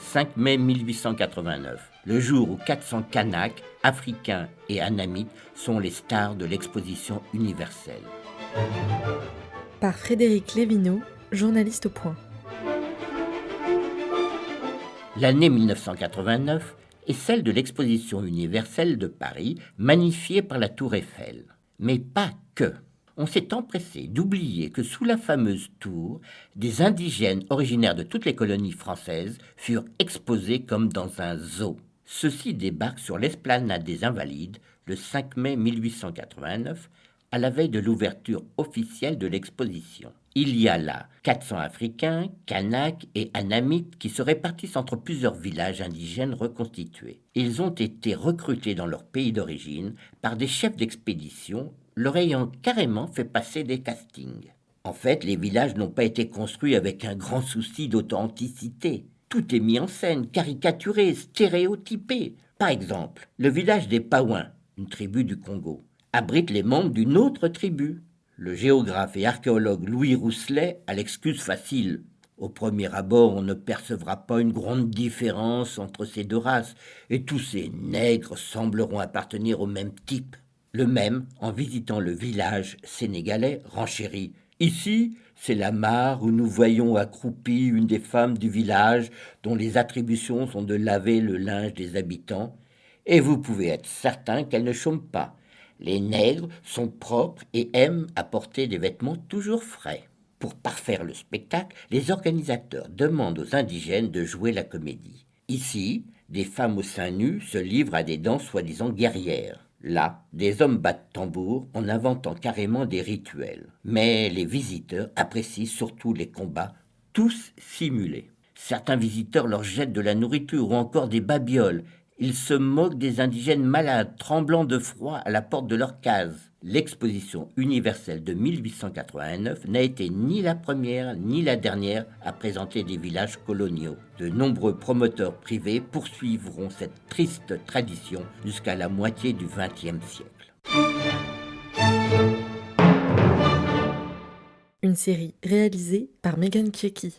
5 mai 1889, le jour où 400 Kanaks, Africains et Anamites sont les stars de l'exposition universelle. Par Frédéric Lévineau, journaliste au Point. L'année 1989 est celle de l'exposition universelle de Paris, magnifiée par la Tour Eiffel. Mais pas que. On s'est empressé d'oublier que sous la fameuse tour, des indigènes originaires de toutes les colonies françaises furent exposés comme dans un zoo. Ceux-ci débarquent sur l'esplanade des Invalides le 5 mai 1889, à la veille de l'ouverture officielle de l'exposition. Il y a là 400 Africains, Kanaks et Anamites qui se répartissent entre plusieurs villages indigènes reconstitués. Ils ont été recrutés dans leur pays d'origine par des chefs d'expédition leur ayant carrément fait passer des castings. En fait, les villages n'ont pas été construits avec un grand souci d'authenticité. Tout est mis en scène, caricaturé, stéréotypé. Par exemple, le village des Paouins, une tribu du Congo, abrite les membres d'une autre tribu. Le géographe et archéologue Louis Rousselet a l'excuse facile. Au premier abord, on ne percevra pas une grande différence entre ces deux races, et tous ces nègres sembleront appartenir au même type. Le même en visitant le village sénégalais renchérit. Ici, c'est la mare où nous voyons accroupie une des femmes du village dont les attributions sont de laver le linge des habitants, et vous pouvez être certain qu'elle ne chôme pas. Les nègres sont propres et aiment apporter des vêtements toujours frais. Pour parfaire le spectacle, les organisateurs demandent aux indigènes de jouer la comédie. Ici, des femmes aux seins nus se livrent à des danses soi-disant guerrières. Là, des hommes battent tambour en inventant carrément des rituels. Mais les visiteurs apprécient surtout les combats, tous simulés. Certains visiteurs leur jettent de la nourriture ou encore des babioles. Ils se moquent des indigènes malades, tremblant de froid à la porte de leur case. L'exposition universelle de 1889 n'a été ni la première ni la dernière à présenter des villages coloniaux. De nombreux promoteurs privés poursuivront cette triste tradition jusqu'à la moitié du XXe siècle. Une série réalisée par Megan Kieki.